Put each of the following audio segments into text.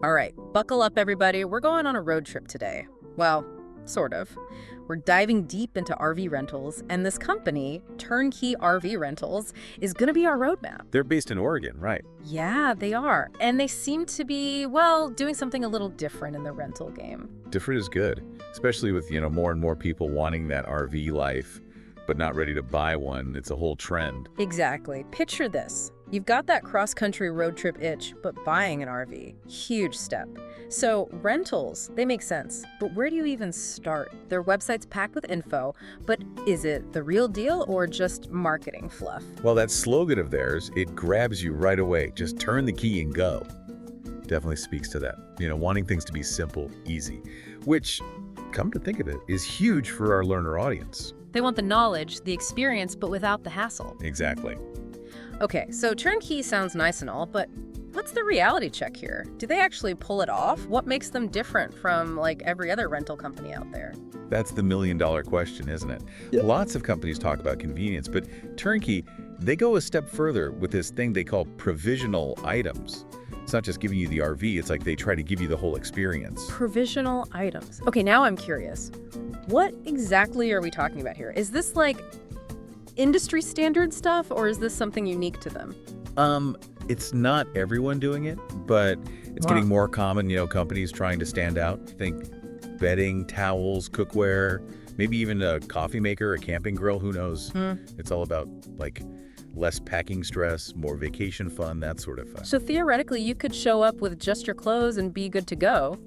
All right, buckle up, everybody. We're going on a road trip today. Well, sort of. We're diving deep into RV rentals, and this company, TurnKey RV Rentals, is going to be our roadmap. They're based in Oregon, right? Yeah, they are. And they seem to be, well, doing something a little different in the rental game. Different is good, especially with, more and more people wanting that RV life, but not ready to buy one. It's a whole trend. Exactly. Picture this. You've got that cross-country road trip itch, but buying an RV, huge step. So rentals, they make sense, but where do you even start? Their website's packed with info, but is it the real deal or just marketing fluff? Well, that slogan of theirs, it grabs you right away. Just turn the key and go. Definitely speaks to that. Wanting things to be simple, easy, which, come to think of it, is huge for our learner audience. They want the knowledge, the experience, but without the hassle. Exactly. Okay, so turnkey sounds nice and all, but what's the reality check here? Do they actually pull it off? What makes them different from, like, every other rental company out there? That's the million-dollar question, isn't it? Yep. Lots of companies talk about convenience, but TurnKey, they go a step further with this thing they call provisional items. It's not just giving you the RV, it's like they try to give you the whole experience. Provisional items. Okay, now I'm curious. What exactly are we talking about here? Is this like industry standard stuff, or is this something unique to them? It's not everyone doing it, but it's Wow. getting more common, companies trying to stand out. Think bedding, towels, cookware, maybe even a coffee maker, a camping grill, who knows? It's all about, like, less packing stress, more vacation fun, that sort of fun. So theoretically, you could show up with just your clothes and be good to go.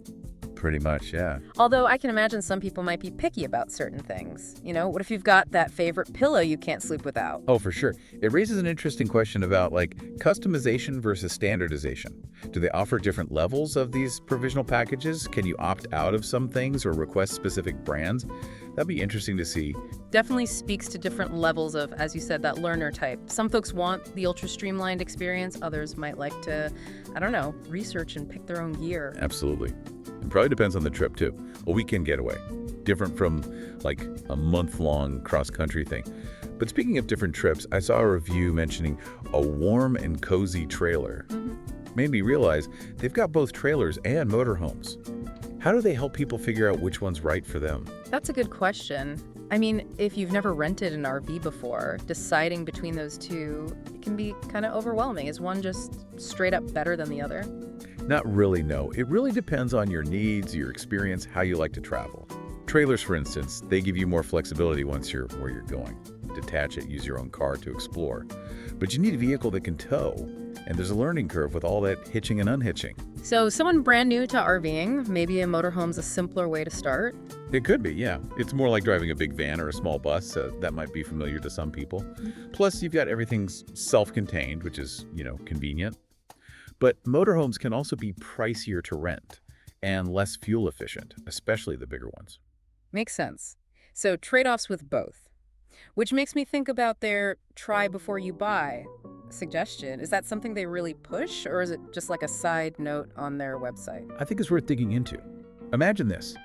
Pretty much, yeah. Although I can imagine some people might be picky about certain things. What if you've got that favorite pillow you can't sleep without? Oh, for sure. It raises an interesting question about, like, customization versus standardization. Do they offer different levels of these provisional packages? Can you opt out of some things or request specific brands? That'd be interesting to see. Definitely speaks to different levels of, as you said, that learner type. Some folks want the ultra streamlined experience. Others might like to, I don't know, research and pick their own gear. Absolutely. It probably depends on the trip, too. A weekend getaway. Different from, like, a month-long cross-country thing. But speaking of different trips, I saw a review mentioning a warm and cozy trailer. Made me realize they've got both trailers and motorhomes. How do they help people figure out which one's right for them? That's a good question. I mean, if you've never rented an RV before, deciding between those two, it can be kind of overwhelming. Is one just straight up better than the other? Not really, no. It really depends on your needs, your experience, how you like to travel. Trailers, for instance, they give you more flexibility once you're where you're going. Detach it, use your own car to explore. But you need a vehicle that can tow, and there's a learning curve with all that hitching and unhitching. So someone brand new to RVing, maybe a motorhome's a simpler way to start. It could be, yeah. It's more like driving a big van or a small bus. That might be familiar to some people. Plus, you've got everything self-contained, which is, convenient. But motorhomes can also be pricier to rent and less fuel efficient, especially the bigger ones. Makes sense. So trade-offs with both. Which makes me think about their try before you buy suggestion. Is that something they really push, or is it just like a side note on their website? I think it's worth digging into. Imagine this.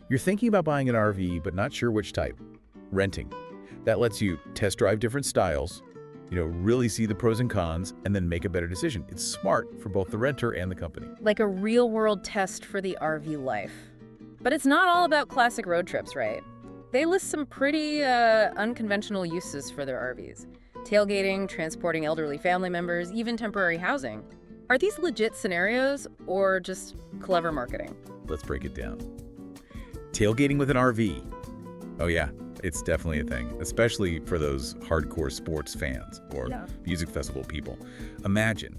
You're thinking about buying an RV, but not sure which type. Renting. That lets you test drive different styles, really see the pros and cons, and then make a better decision. It's smart for both the renter and the company. Like a real-world test for the RV life. But it's not all about classic road trips, right? They list some pretty unconventional uses for their RVs. Tailgating, transporting elderly family members, even temporary housing. Are these legit scenarios or just clever marketing? Let's break it down. Tailgating with an RV. Oh yeah, it's definitely a thing, especially for those hardcore sports fans or music festival people. Imagine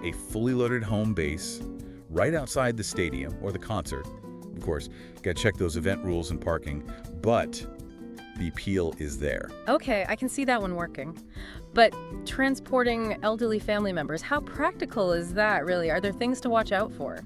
a fully loaded home base right outside the stadium or the concert. Of course, gotta check those event rules and parking, but the appeal is there. Okay, I can see that one working. But transporting elderly family members, how practical is that, really? Are there things to watch out for?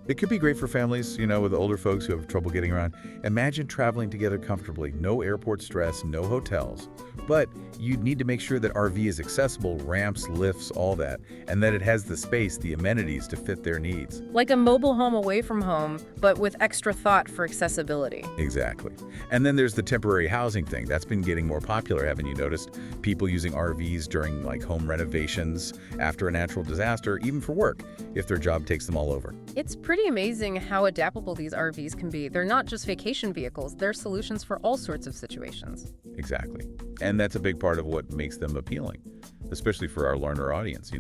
It could be great for families, with older folks who have trouble getting around. Imagine traveling together comfortably. No airport stress, no hotels. But you'd need to make sure that RV is accessible, ramps, lifts, all that, and that it has the space, the amenities to fit their needs. Like a mobile home away from home, but with extra thought for accessibility. Exactly. And then there's the temporary housing thing. That's been getting more popular, haven't you noticed? People using RVs during, like, home renovations, after a natural disaster, even for work, if their job takes them all over. It's pretty pretty amazing how adaptable these RVs can be. They're not just vacation vehicles, they're solutions for all sorts of situations. Exactly. And that's a big part of what makes them appealing, especially for our learner audience,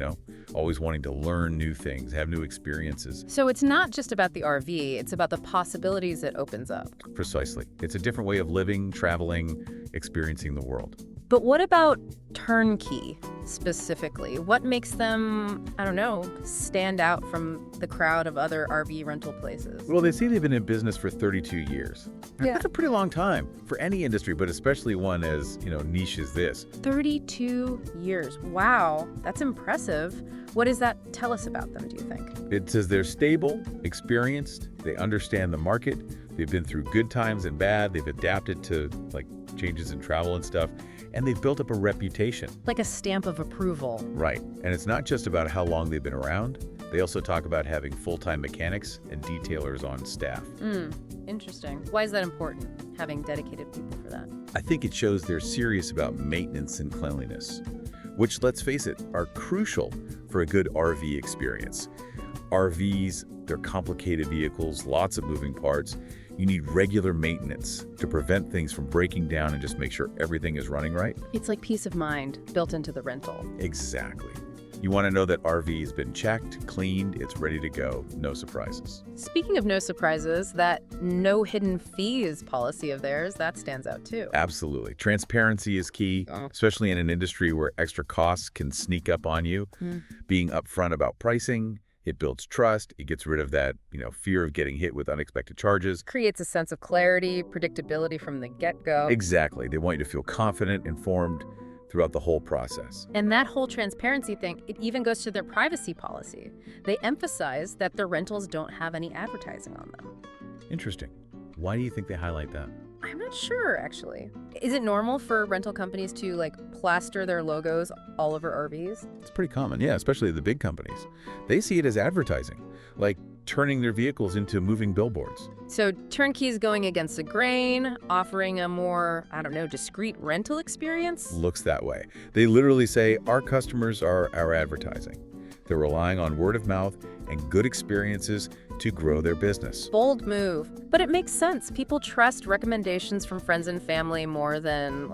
always wanting to learn new things, have new experiences. So it's not just about the RV, it's about the possibilities it opens up. Precisely. It's a different way of living, traveling, experiencing the world. But what about TurnKey specifically? What makes them, stand out from the crowd of other RV rental places? Well, they say they've been in business for 32 years. Yeah. That's a pretty long time for any industry, but especially one as, niche as this. 32 years. Wow, that's impressive. What does that tell us about them, do you think? It says they're stable, experienced, they understand the market, they've been through good times and bad, they've adapted to changes in travel and stuff, and they've built up a reputation. Like a stamp of approval. Right. And it's not just about how long they've been around. They also talk about having full-time mechanics and detailers on staff. Interesting. Why is that important, having dedicated people for that? I think it shows they're serious about maintenance and cleanliness, which, let's face it, are crucial for a good RV experience. RVs, they're complicated vehicles, lots of moving parts. You need regular maintenance to prevent things from breaking down and just make sure everything is running right. It's like peace of mind built into the rental. Exactly. You want to know that RV has been checked, cleaned, it's ready to go, no surprises. Speaking of no surprises, that no hidden fees policy of theirs, that stands out too. Absolutely. Transparency is key, especially in an industry where extra costs can sneak up on you. Being upfront about pricing, it builds trust. It gets rid of that, fear of getting hit with unexpected charges. Creates a sense of clarity, predictability from the get-go. Exactly. They want you to feel confident, informed throughout the whole process. And that whole transparency thing, it even goes to their privacy policy. They emphasize that their rentals don't have any advertising on them. Interesting. Why do you think they highlight that? I'm not sure, actually. Is it normal for rental companies to, plaster their logos all over RVs? It's pretty common, yeah, especially the big companies. They see it as advertising, like turning their vehicles into moving billboards. So TurnKey's going against the grain, offering a more, discreet rental experience? Looks that way. They literally say, our customers are our advertising. They're relying on word of mouth and good experiences to grow their business. Bold move. But it makes sense. People trust recommendations from friends and family more than,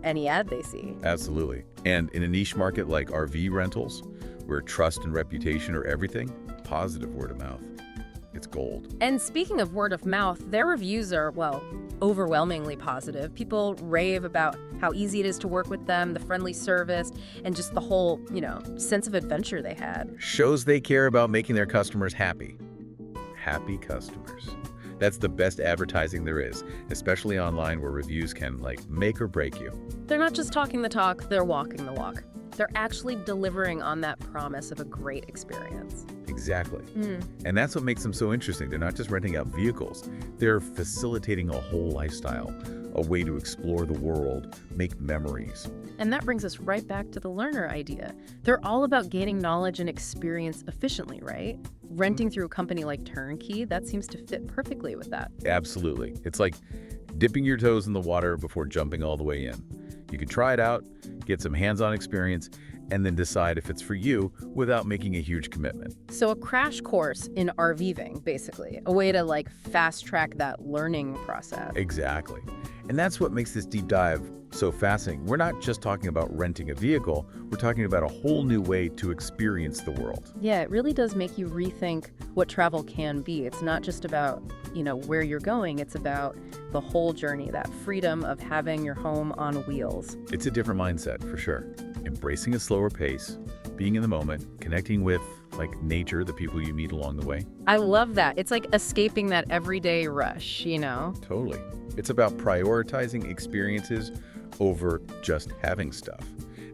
any ad they see. Absolutely. And in a niche market like RV rentals, where trust and reputation are everything, positive word of mouth, it's gold. And speaking of word of mouth, their reviews are, overwhelmingly positive. People rave about how easy it is to work with them, the friendly service, and just the whole, sense of adventure they had. Shows they care about making their customers happy. Happy customers. That's the best advertising there is, especially online where reviews can, make or break you. They're not just talking the talk, they're walking the walk. They're actually delivering on that promise of a great experience. Exactly. And that's what makes them so interesting. They're not just renting out vehicles. They're facilitating a whole lifestyle, a way to explore the world, make memories. And that brings us right back to the learner idea. They're all about gaining knowledge and experience efficiently, right? Renting through a company like TurnKey, that seems to fit perfectly with that. Absolutely. It's like dipping your toes in the water before jumping all the way in. You can try it out, get some hands-on experience, and then decide if it's for you without making a huge commitment. So a crash course in RVing, basically, a way to fast-track that learning process. Exactly. And that's what makes this deep dive so fascinating. We're not just talking about renting a vehicle, we're talking about a whole new way to experience the world. Yeah, it really does make you rethink what travel can be. It's not just about, where you're going, it's about the whole journey, that freedom of having your home on wheels. It's a different mindset, for sure. Embracing a slower pace, being in the moment, connecting with, nature, the people you meet along the way. I love that. It's like escaping that everyday rush, Totally. It's about prioritizing experiences over just having stuff,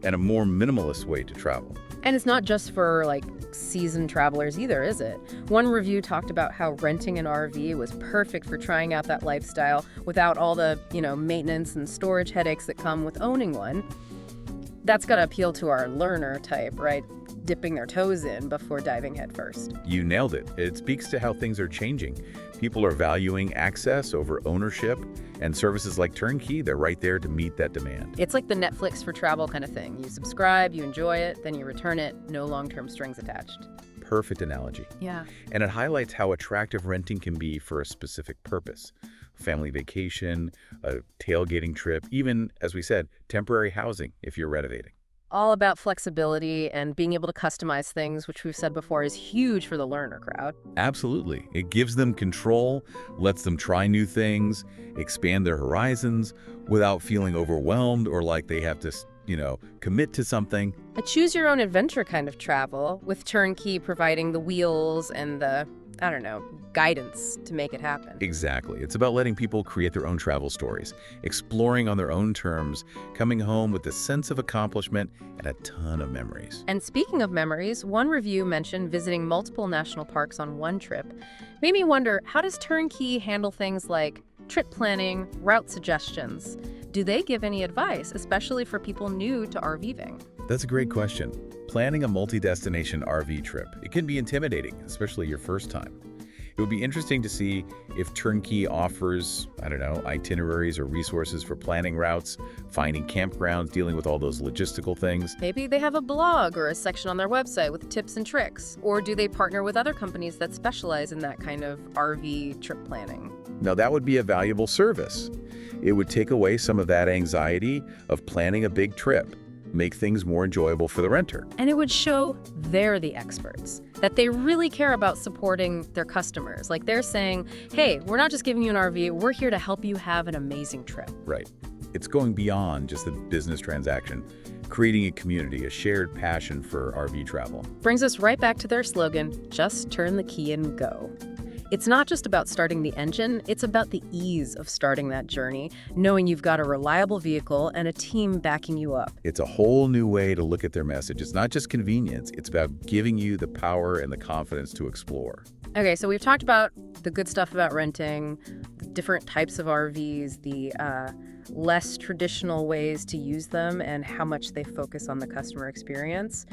and a more minimalist way to travel. And it's not just for seasoned travelers either, is it? One review talked about how renting an RV was perfect for trying out that lifestyle without all the, maintenance and storage headaches that come with owning one. That's got to appeal to our learner type, right? Dipping their toes in before diving headfirst. You nailed it. It speaks to how things are changing. People are valuing access over ownership, and services like TurnKey, they're right there to meet that demand. It's like the Netflix for travel kind of thing. You subscribe, you enjoy it, then you return it, no long-term strings attached. perfect analogy. Yeah. And it highlights how attractive renting can be for a specific purpose. Family vacation, a tailgating trip, even, as we said, temporary housing if you're renovating. All about flexibility and being able to customize things, which we've said before is huge for the learner crowd. Absolutely. It gives them control, lets them try new things, expand their horizons without feeling overwhelmed or like they have to, commit to something. A choose-your-own-adventure kind of travel, with TurnKey providing the wheels and the, guidance to make it happen. Exactly. It's about letting people create their own travel stories, exploring on their own terms, coming home with a sense of accomplishment and a ton of memories. And speaking of memories, one review mentioned visiting multiple national parks on one trip. Made me wonder, how does TurnKey handle things like trip planning, route suggestions? Do they give any advice, especially for people new to RVing? That's a great question. Planning a multi-destination RV trip, it can be intimidating, especially your first time. It would be interesting to see if TurnKey offers, itineraries or resources for planning routes, finding campgrounds, dealing with all those logistical things. Maybe they have a blog or a section on their website with tips and tricks. Or do they partner with other companies that specialize in that kind of RV trip planning? Now, that would be a valuable service. It would take away some of that anxiety of planning a big trip, make things more enjoyable for the renter. And it would show they're the experts, that they really care about supporting their customers. Like they're saying, hey, we're not just giving you an RV, we're here to help you have an amazing trip. Right. It's going beyond just the business transaction, creating a community, a shared passion for RV travel. Brings us right back to their slogan, just turn the key and go. It's not just about starting the engine, it's about the ease of starting that journey, knowing you've got a reliable vehicle and a team backing you up. It's a whole new way to look at their message. It's not just convenience, it's about giving you the power and the confidence to explore. Okay, so we've talked about the good stuff about renting, the different types of RVs, the less traditional ways to use them, and how much they focus on the customer experience.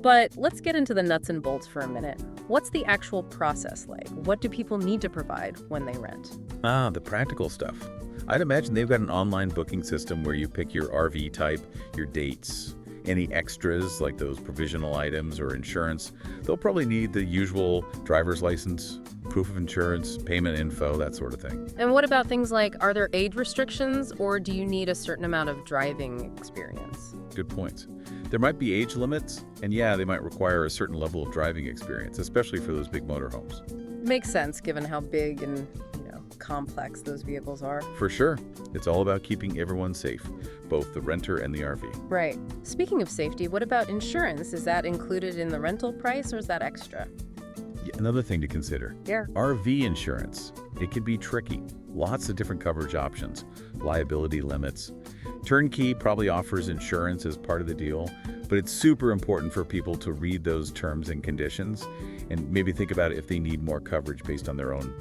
But let's get into the nuts and bolts for a minute. What's the actual process like? What do people need to provide when they rent? The practical stuff. I'd imagine they've got an online booking system where you pick your RV type, your dates, any extras like those provisional items or insurance. They'll probably need the usual driver's license, proof of insurance, payment info, that sort of thing. And what about things like, are there age restrictions or do you need a certain amount of driving experience? Good points. There might be age limits, and yeah, they might require a certain level of driving experience, especially for those big motorhomes. Makes sense given how big and complex those vehicles are. For sure. It's all about keeping everyone safe, both the renter and the RV. Right. Speaking of safety, what about insurance? Is that included in the rental price or is that extra? Yeah, another thing to consider. Yeah. RV insurance. It can be tricky. Lots of different coverage options, liability limits. TurnKey probably offers insurance as part of the deal, but it's super important for people to read those terms and conditions and maybe think about if they need more coverage based on their own,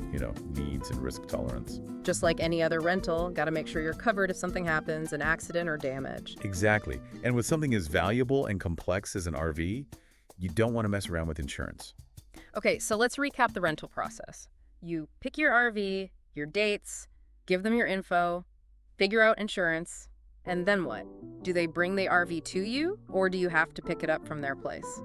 needs and risk tolerance. Just like any other rental, got to make sure you're covered if something happens, an accident or damage. Exactly. And with something as valuable and complex as an RV, you don't want to mess around with insurance. Okay, so let's recap the rental process. You pick your RV, your dates, give them your info, figure out insurance, and then what? Do they bring the RV to you, or do you have to pick it up from their place?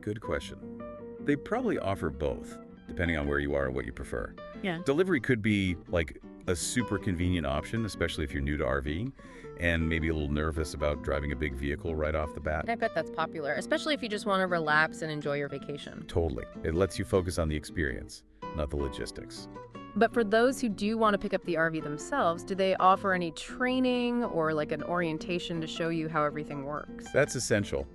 Good question. They probably offer both, depending on where you are and what you prefer. Yeah. Delivery could be like a super convenient option, especially if you're new to RVing and maybe a little nervous about driving a big vehicle right off the bat. I bet that's popular, especially if you just want to relax and enjoy your vacation. Totally. It lets you focus on the experience, not the logistics. But for those who do want to pick up the RV themselves, do they offer any training or like an orientation to show you how everything works? That's essential.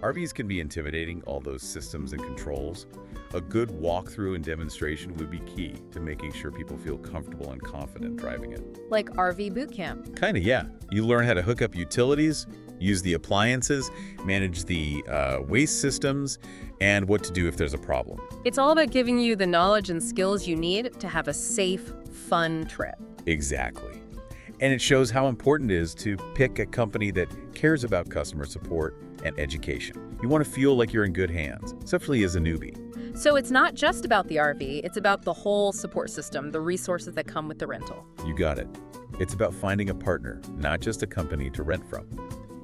RVs can be intimidating, all those systems and controls. A good walkthrough and demonstration would be key to making sure people feel comfortable and confident driving it. Like RV boot camp. Kinda, yeah. You learn how to hook up utilities, use the appliances, manage the waste systems, and what to do if there's a problem. It's all about giving you the knowledge and skills you need to have a safe, fun trip. Exactly. And it shows how important it is to pick a company that cares about customer support and education. You want to feel like you're in good hands, especially as a newbie. So it's not just about the RV, it's about the whole support system, the resources that come with the rental. You got it. It's about finding a partner, not just a company to rent from.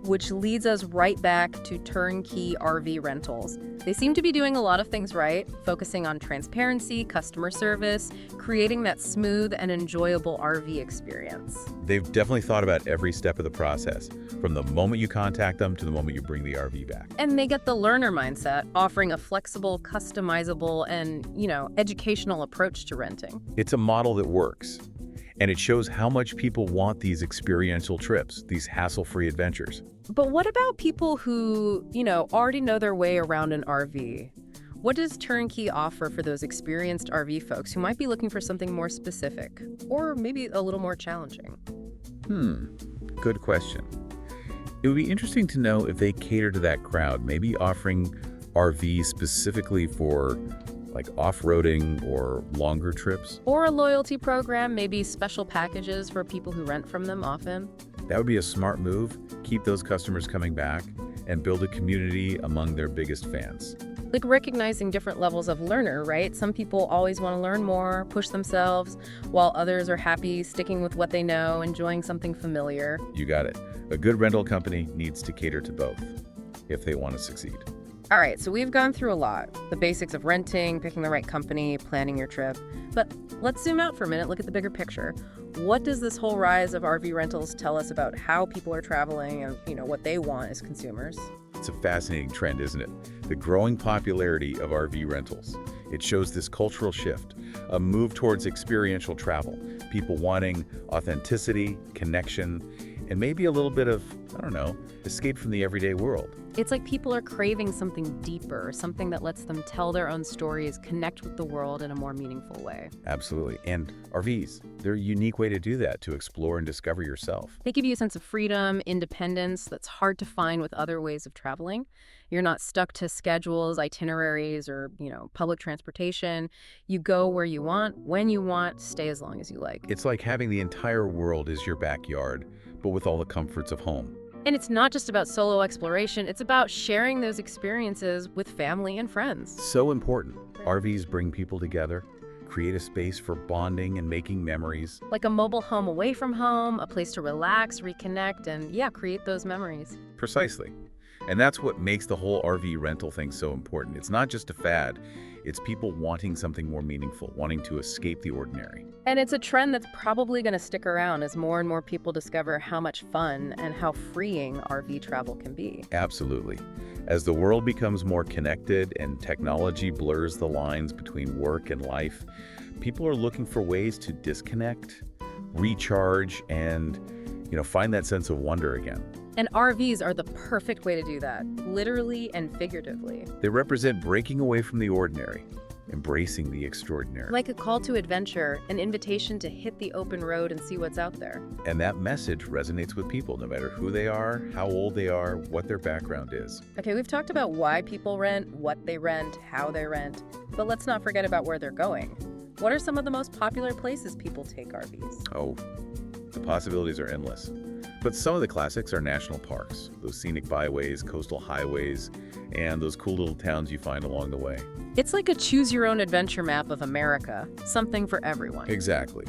Which leads us right back to TurnKey RV rentals. They seem to be doing a lot of things right, focusing on transparency, customer service, creating that smooth and enjoyable RV experience. They've definitely thought about every step of the process, from the moment you contact them to the moment you bring the RV back. And they get the learner mindset, offering a flexible, customizable, and, educational approach to renting. It's a model that works, and it shows how much people want these experiential trips, these hassle-free adventures. But what about people who, already know their way around an RV? What does TurnKey offer for those experienced RV folks who might be looking for something more specific, or maybe a little more challenging? Good question. It would be interesting to know if they cater to that crowd, maybe offering RVs specifically for like off-roading or longer trips. Or a loyalty program, maybe special packages for people who rent from them often. That would be a smart move. Keep those customers coming back and build a community among their biggest fans. Like recognizing different levels of learner, right? Some people always want to learn more, push themselves, while others are happy sticking with what they know, enjoying something familiar. You got it. A good rental company needs to cater to both if they want to succeed. All right, so we've gone through a lot. The basics of renting, picking the right company, planning your trip. But let's zoom out for a minute, look at the bigger picture. What does this whole rise of RV rentals tell us about how people are traveling and, what they want as consumers? It's a fascinating trend, isn't it? The growing popularity of RV rentals. It shows this cultural shift, a move towards experiential travel, people wanting authenticity, connection, and maybe a little bit of, escape from the everyday world. It's like people are craving something deeper, something that lets them tell their own stories, connect with the world in a more meaningful way. Absolutely. And RVs, they're a unique way to do that, to explore and discover yourself. They give you a sense of freedom, independence that's hard to find with other ways of traveling. You're not stuck to schedules, itineraries, or, public transportation. You go where you want, when you want, stay as long as you like. It's like having the entire world as your backyard, but with all the comforts of home. And it's not just about solo exploration, it's about sharing those experiences with family and friends. So important. RVs bring people together, create a space for bonding and making memories. Like a mobile home away from home, a place to relax, reconnect, and create those memories. Precisely. And that's what makes the whole RV rental thing so important. It's not just a fad. It's people wanting something more meaningful, wanting to escape the ordinary. And it's a trend that's probably going to stick around as more and more people discover how much fun and how freeing RV travel can be. Absolutely. As the world becomes more connected and technology blurs the lines between work and life, people are looking for ways to disconnect, recharge, and, find that sense of wonder again. And RVs are the perfect way to do that, literally and figuratively. They represent breaking away from the ordinary, embracing the extraordinary. Like a call to adventure, an invitation to hit the open road and see what's out there. And that message resonates with people, no matter who they are, how old they are, what their background is. Okay, we've talked about why people rent, what they rent, how they rent, but let's not forget about where they're going. What are some of the most popular places people take RVs? Oh, the possibilities are endless. But some of the classics are national parks, those scenic byways, coastal highways, and those cool little towns you find along the way. It's like a choose-your-own-adventure map of America, something for everyone. Exactly.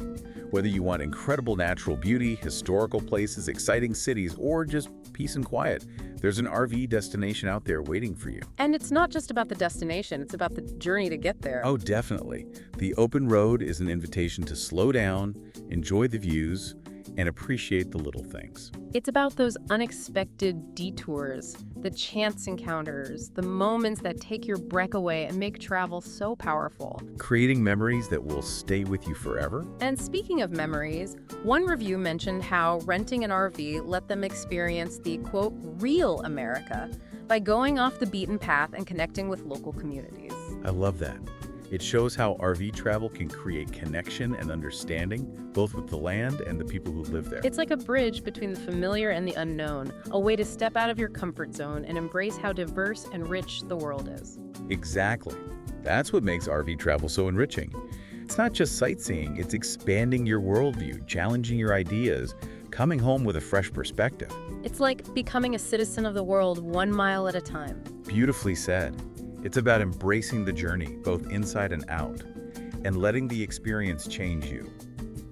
Whether you want incredible natural beauty, historical places, exciting cities, or just peace and quiet, there's an RV destination out there waiting for you. And it's not just about the destination, it's about the journey to get there. Oh, definitely. The open road is an invitation to slow down, enjoy the views, and appreciate the little things. It's about those unexpected detours, the chance encounters, the moments that take your breath away and make travel so powerful. Creating memories that will stay with you forever. And speaking of memories, one review mentioned how renting an RV let them experience the, quote, real America by going off the beaten path and connecting with local communities. I love that. It shows how RV travel can create connection and understanding, both with the land and the people who live there. It's like a bridge between the familiar and the unknown, a way to step out of your comfort zone and embrace how diverse and rich the world is. Exactly. That's what makes RV travel so enriching. It's not just sightseeing, it's expanding your worldview, challenging your ideas, coming home with a fresh perspective. It's like becoming a citizen of the world 1 mile at a time. Beautifully said. It's about embracing the journey, both inside and out, and letting the experience change you.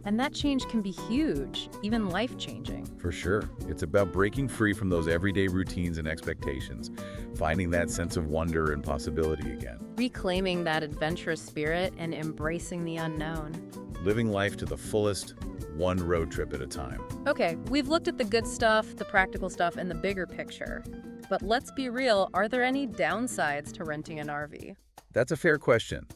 And that change can be huge, even life-changing. For sure. It's about breaking free from those everyday routines and expectations, finding that sense of wonder and possibility again. Reclaiming that adventurous spirit and embracing the unknown. Living life to the fullest, one road trip at a time. Okay, we've looked at the good stuff, the practical stuff, and the bigger picture. But let's be real, are there any downsides to renting an RV? That's a fair question.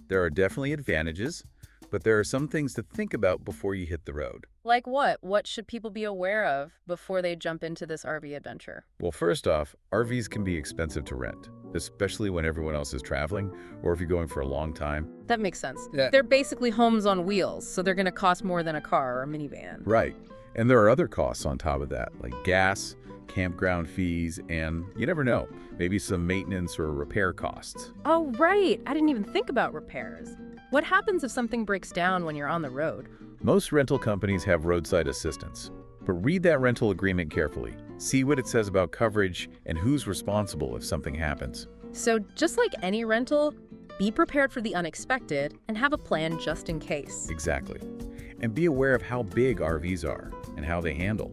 There are definitely advantages, but there are some things to think about before you hit the road. Like what? What should people be aware of before they jump into this RV adventure? Well, first off, RVs can be expensive to rent, especially when everyone else is traveling or if you're going for a long time. That makes sense. Yeah. They're basically homes on wheels, so they're going to cost more than a car or a minivan. Right. And there are other costs on top of that, like gas, campground fees, and you never know, maybe some maintenance or repair costs. Oh, right. I didn't even think about repairs. What happens if something breaks down when you're on the road? Most rental companies have roadside assistance, but read that rental agreement carefully. See what it says about coverage and who's responsible if something happens. So just like any rental, be prepared for the unexpected and have a plan just in case. Exactly. And be aware of how big RVs are and how they handle.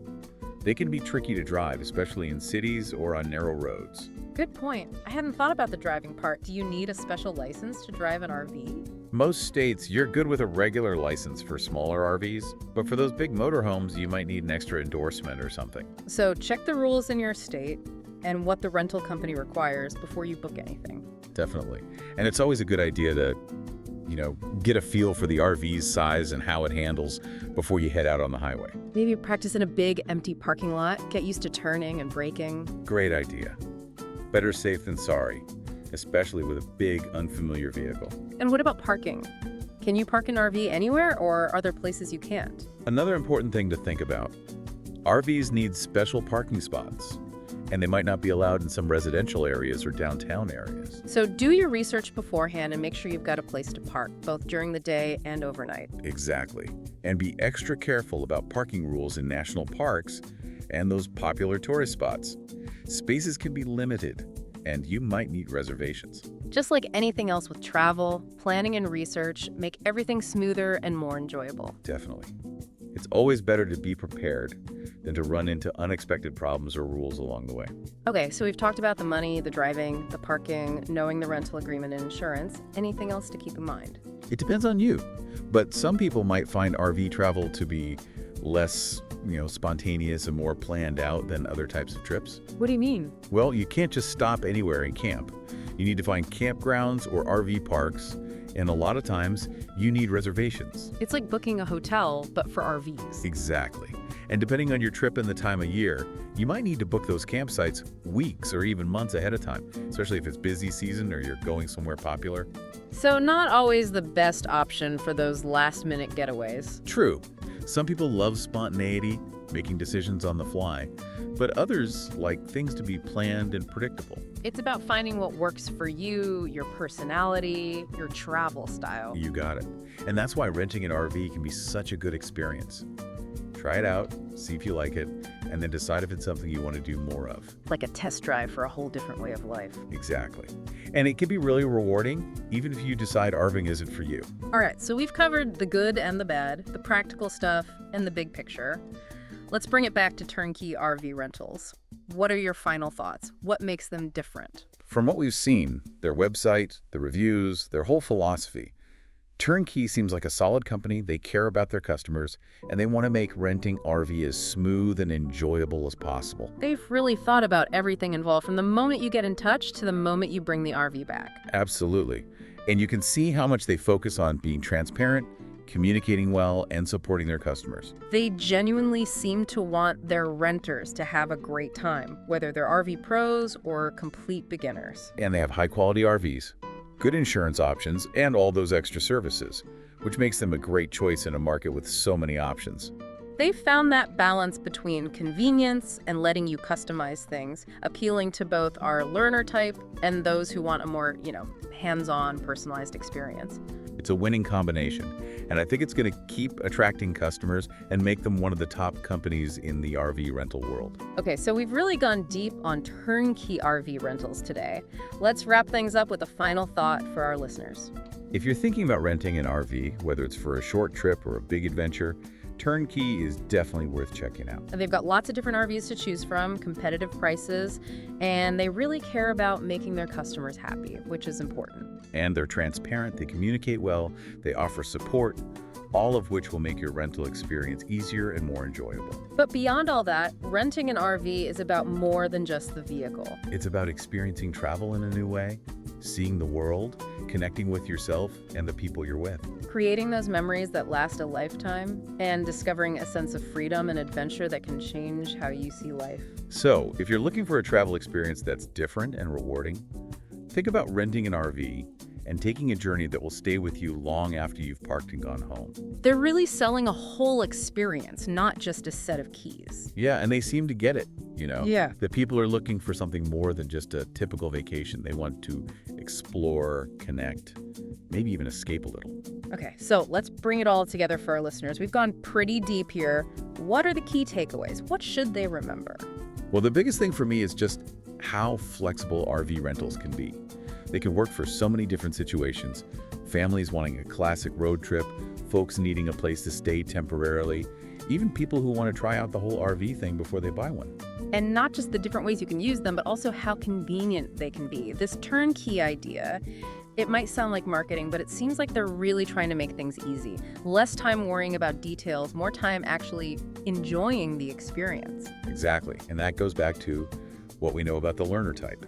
They can be tricky to drive, especially in cities or on narrow roads. Good point. I hadn't thought about the driving part. Do you need a special license to drive an RV? Most states, you're good with a regular license for smaller RVs, but for those big motorhomes, you might need an extra endorsement or something. So check the rules in your state and what the rental company requires before you book anything. Definitely. And it's always a good idea to, get a feel for the RV's size and how it handles before you head out on the highway. Maybe practice in a big, empty parking lot. Get used to turning and braking. Great idea. Better safe than sorry, especially with a big, unfamiliar vehicle. And what about parking? Can you park an RV anywhere, or are there places you can't? Another important thing to think about, RVs need special parking spots, and they might not be allowed in some residential areas or downtown areas. So do your research beforehand and make sure you've got a place to park, both during the day and overnight. Exactly. And be extra careful about parking rules in national parks and those popular tourist spots. Spaces can be limited, and you might need reservations. Just like anything else with travel, planning and research make everything smoother and more enjoyable. Definitely. It's always better to be prepared than to run into unexpected problems or rules along the way. Okay, so we've talked about the money, the driving, the parking, knowing the rental agreement and insurance. Anything else to keep in mind? It depends on you, but some people might find RV travel to be less, spontaneous and more planned out than other types of trips. What do you mean? Well, you can't just stop anywhere and camp. You need to find campgrounds or RV parks, and a lot of times you need reservations. It's like booking a hotel, but for RVs. Exactly. And depending on your trip and the time of year, you might need to book those campsites weeks or even months ahead of time, especially if it's busy season or you're going somewhere popular. So not always the best option for those last-minute getaways. True. Some people love spontaneity, making decisions on the fly, but others like things to be planned and predictable. It's about finding what works for you, your personality, your travel style. You got it. And that's why renting an RV can be such a good experience. Try it out, see if you like it, and then decide if it's something you want to do more of. Like a test drive for a whole different way of life. Exactly. And it can be really rewarding, even if you decide RVing isn't for you. All right, so we've covered the good and the bad, the practical stuff, and the big picture. Let's bring it back to TurnKey RV rentals. What are your final thoughts? What makes them different? From what we've seen, their website, the reviews, their whole philosophy, TurnKey seems like a solid company. They care about their customers, and they want to make renting RV as smooth and enjoyable as possible. They've really thought about everything involved, from the moment you get in touch to the moment you bring the RV back. Absolutely. And you can see how much they focus on being transparent, communicating well, and supporting their customers. They genuinely seem to want their renters to have a great time, whether they're RV pros or complete beginners. And they have high-quality RVs, good insurance options, and all those extra services, which makes them a great choice in a market with so many options. They've found that balance between convenience and letting you customize things, appealing to both our learner type and those who want a more, hands-on, personalized experience. It's a winning combination, and I think it's going to keep attracting customers and make them one of the top companies in the RV rental world. Okay, so we've really gone deep on turnkey RV rentals today. Let's wrap things up with a final thought for our listeners. If you're thinking about renting an RV, whether it's for a short trip or a big adventure, TurnKey is definitely worth checking out. They've got lots of different RVs to choose from, competitive prices, and they really care about making their customers happy, which is important. And they're transparent, they communicate well, they offer support, all of which will make your rental experience easier and more enjoyable. But beyond all that, renting an RV is about more than just the vehicle. It's about experiencing travel in a new way, seeing the world, connecting with yourself and the people you're with. Creating those memories that last a lifetime, and discovering a sense of freedom and adventure that can change how you see life. So, if you're looking for a travel experience that's different and rewarding, think about renting an RV and taking a journey that will stay with you long after you've parked and gone home. They're really selling a whole experience, not just a set of keys. Yeah, and they seem to get it, Yeah. The people are looking for something more than just a typical vacation. They want to explore, connect, maybe even escape a little. Okay, so let's bring it all together for our listeners. We've gone pretty deep here. What are the key takeaways? What should they remember? Well, the biggest thing for me is just how flexible RV rentals can be. They can work for so many different situations. Families wanting a classic road trip, folks needing a place to stay temporarily, even people who want to try out the whole RV thing before they buy one. And not just the different ways you can use them, but also how convenient they can be. This turnkey idea, it might sound like marketing, but it seems like they're really trying to make things easy. Less time worrying about details, more time actually enjoying the experience. Exactly, and that goes back to what we know about the learner type.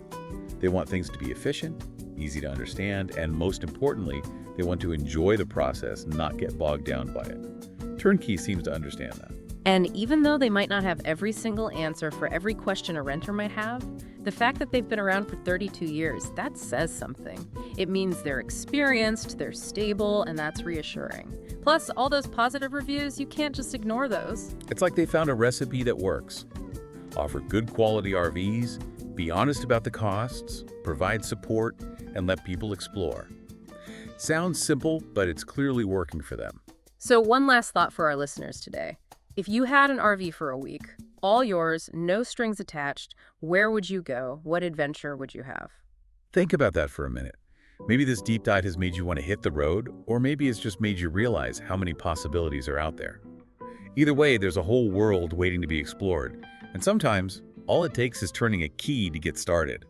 They want things to be efficient, easy to understand, and most importantly, they want to enjoy the process, not get bogged down by it. TurnKey seems to understand that. And even though they might not have every single answer for every question a renter might have, the fact that they've been around for 32 years, that says something. It means they're experienced, they're stable, and that's reassuring. Plus, all those positive reviews, you can't just ignore those. It's like they found a recipe that works. Offer good quality RVs, be honest about the costs, provide support, and let people explore. Sounds simple, but it's clearly working for them. So one last thought for our listeners today. If you had an RV for a week, all yours, no strings attached, where would you go? What adventure would you have? Think about that for a minute. Maybe this deep dive has made you want to hit the road, or maybe it's just made you realize how many possibilities are out there. Either way, there's a whole world waiting to be explored, and sometimes all it takes is turning a key to get started.